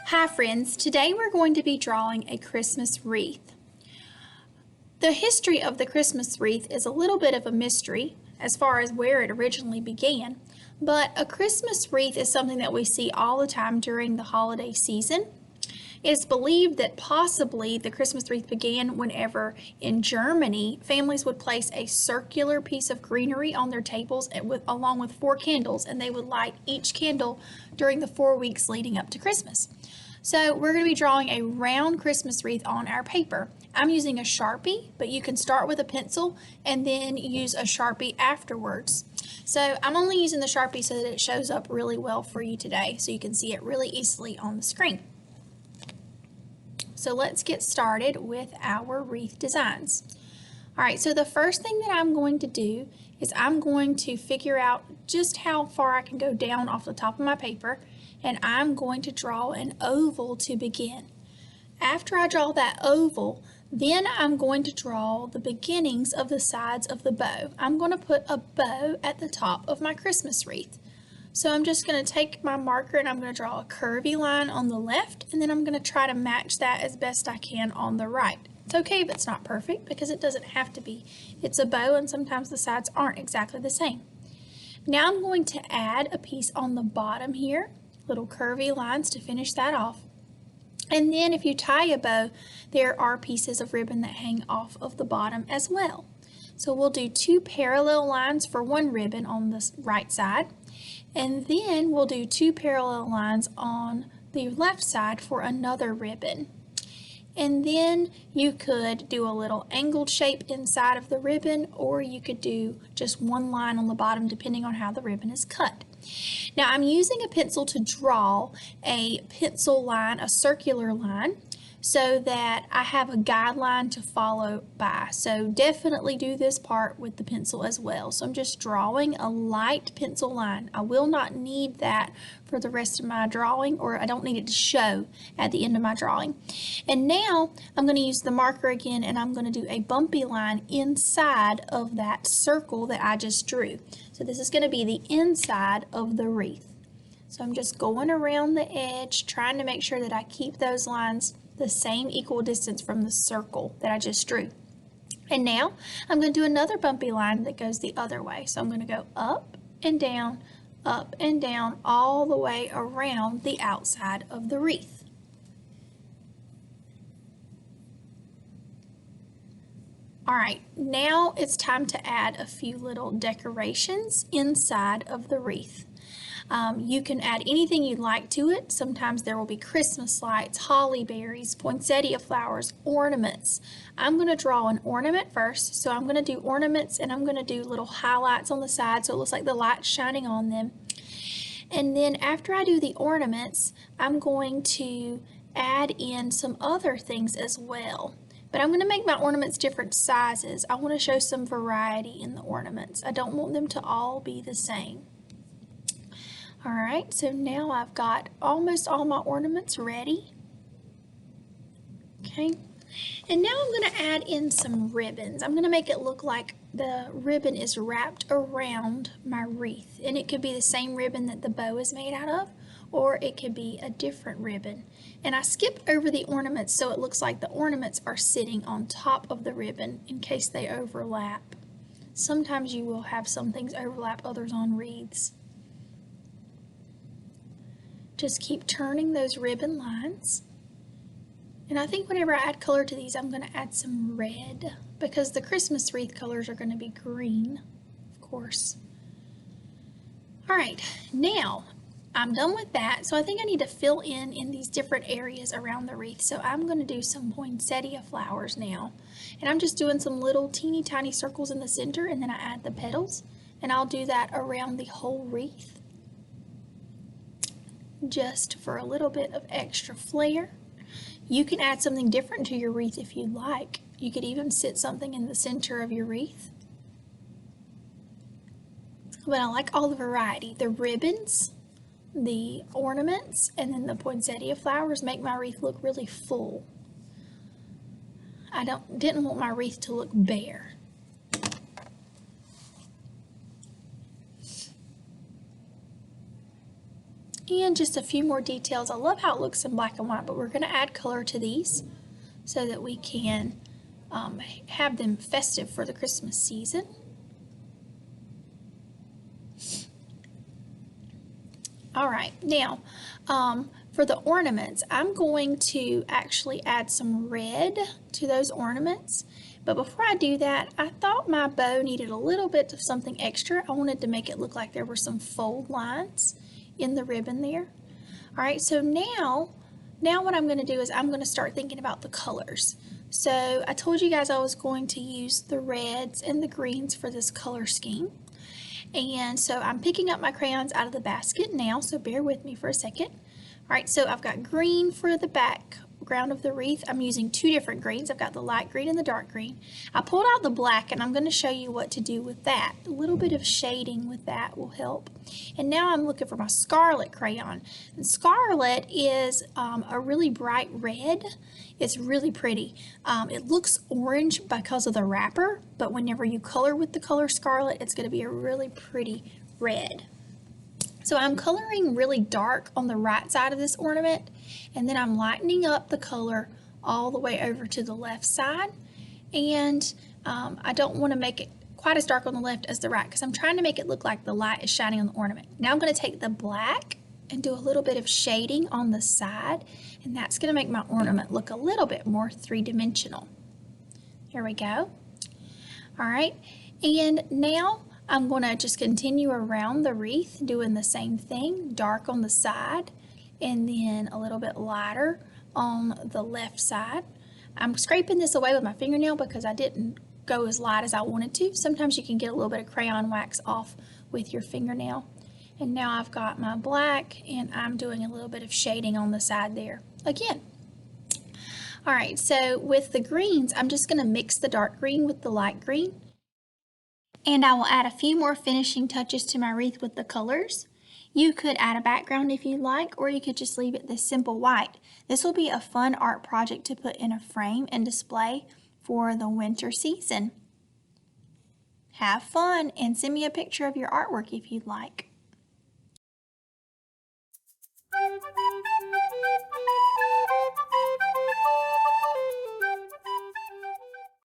Hi friends, today we're going to be drawing a Christmas wreath. The history of the Christmas wreath is a little bit of a mystery as far as where it originally began, but a Christmas wreath is something that we see all the time during the holiday season. It is believed that possibly the Christmas wreath began whenever in Germany families would place a circular piece of greenery on their tables along with 4 candles, and they would light each candle during the 4 weeks leading up to Christmas. So we're going to be drawing a round Christmas wreath on our paper. I'm using a Sharpie, but you can start with a pencil and then use a Sharpie afterwards. So I'm only using the Sharpie so that it shows up really well for you today, so you can see it really easily on the screen. So let's get started with our wreath designs. All right, so the first thing that I'm going to do is I'm going to figure out just how far I can go down off the top of my paper, and I'm going to draw an oval to begin. After I draw that oval, then I'm going to draw the beginnings of the sides of the bow. I'm going to put a bow at the top of my Christmas wreath. So I'm just going to take my marker and I'm going to draw a curvy line on the left, and then I'm going to try to match that as best I can on the right. It's okay if it's not perfect because it doesn't have to be. It's a bow and sometimes the sides aren't exactly the same. Now I'm going to add a piece on the bottom here, little curvy lines to finish that off. And then if you tie a bow, there are pieces of ribbon that hang off of the bottom as well. So we'll do 2 parallel lines for one ribbon on the right side, and then we'll do 2 parallel lines on the left side for another ribbon. And then you could do a little angled shape inside of the ribbon, or you could do just one line on the bottom depending on how the ribbon is cut. Now I'm using a pencil to draw a pencil line, a circular line, so that I have a guideline to follow by. So definitely do this part with the pencil as well. So I'm just drawing a light pencil line. I will not need that for the rest of my drawing, or I don't need it to show at the end of my drawing. And now I'm going to use the marker again, and I'm going to do a bumpy line inside of that circle that I just drew. So this is going to be the inside of the wreath. So I'm just going around the edge, trying to make sure that I keep those lines the same equal distance from the circle that I just drew. And now I'm going to do another bumpy line that goes the other way. So I'm going to go up and down, all the way around the outside of the wreath. All right, now it's time to add a few little decorations inside of the wreath. You can add anything you'd like to it. Sometimes there will be Christmas lights, holly berries, poinsettia flowers, ornaments. I'm going to draw an ornament first, so I'm going to do ornaments, and I'm going to do little highlights on the side so it looks like the light's shining on them. And then after I do the ornaments, I'm going to add in some other things as well. But I'm going to make my ornaments different sizes. I want to show some variety in the ornaments. I don't want them to all be the same. All right, so now I've got almost all my ornaments ready. Okay, and now I'm going to add in some ribbons. I'm going to make it look like the ribbon is wrapped around my wreath, and it could be the same ribbon that the bow is made out of, or it could be a different ribbon. And I skip over the ornaments so it looks like the ornaments are sitting on top of the ribbon in case they overlap. Sometimes you will have some things overlap others on wreaths. Just keep turning those ribbon lines. And I think whenever I add color to these, I'm going to add some red because the Christmas wreath colors are going to be green, of course. All right, now I'm done with that. So I think I need to fill in these different areas around the wreath. So I'm going to do some poinsettia flowers now. And I'm just doing some little teeny tiny circles in the center, and then I add the petals. And I'll do that around the whole wreath, just for a little bit of extra flair. You can add something different to your wreath if you'd like. You could even sit something in the center of your wreath. But I like all the variety. The ribbons, the ornaments, and then the poinsettia flowers make my wreath look really full. I didn't want my wreath to look bare. And just a few more details. I love how it looks in black and white, but we're going to add color to these so that we can have them festive for the Christmas season. All right, now for the ornaments, I'm going to actually add some red to those ornaments. But before I do that, I thought my bow needed a little bit of something extra. I wanted to make it look like there were some fold lines in the ribbon there. All right, so now what I'm going to do is I'm going to start thinking about the colors. So I told you guys I was going to use the reds and the greens for this color scheme. And so I'm picking up my crayons out of the basket now, so bear with me for a second. All right, so I've got green for the background of the wreath. I'm using two different greens. I've got the light green and the dark green. I pulled out the black, and I'm going to show you what to do with that. A little bit of shading with that will help. And now I'm looking for my scarlet crayon. And scarlet is a really bright red. It's really pretty. It looks orange because of the wrapper, but whenever you color with the color scarlet, it's going to be a really pretty red. So I'm coloring really dark on the right side of this ornament, and then I'm lightening up the color all the way over to the left side. And I don't want to make it quite as dark on the left as the right because I'm trying to make it look like the light is shining on the ornament. Now I'm going to take the black and do a little bit of shading on the side, and that's going to make my ornament look a little bit more three-dimensional. Here we go. All right, and now I'm going to just continue around the wreath doing the same thing, dark on the side and then a little bit lighter on the left side. I'm scraping this away with my fingernail because I didn't go as light as I wanted to. Sometimes you can get a little bit of crayon wax off with your fingernail. And now I've got my black and I'm doing a little bit of shading on the side there again. All right, so with the greens, I'm just going to mix the dark green with the light green. And I will add a few more finishing touches to my wreath with the colors. You could add a background if you like, or you could just leave it this simple white. This will be a fun art project to put in a frame and display for the winter season. Have fun and send me a picture of your artwork if you'd like.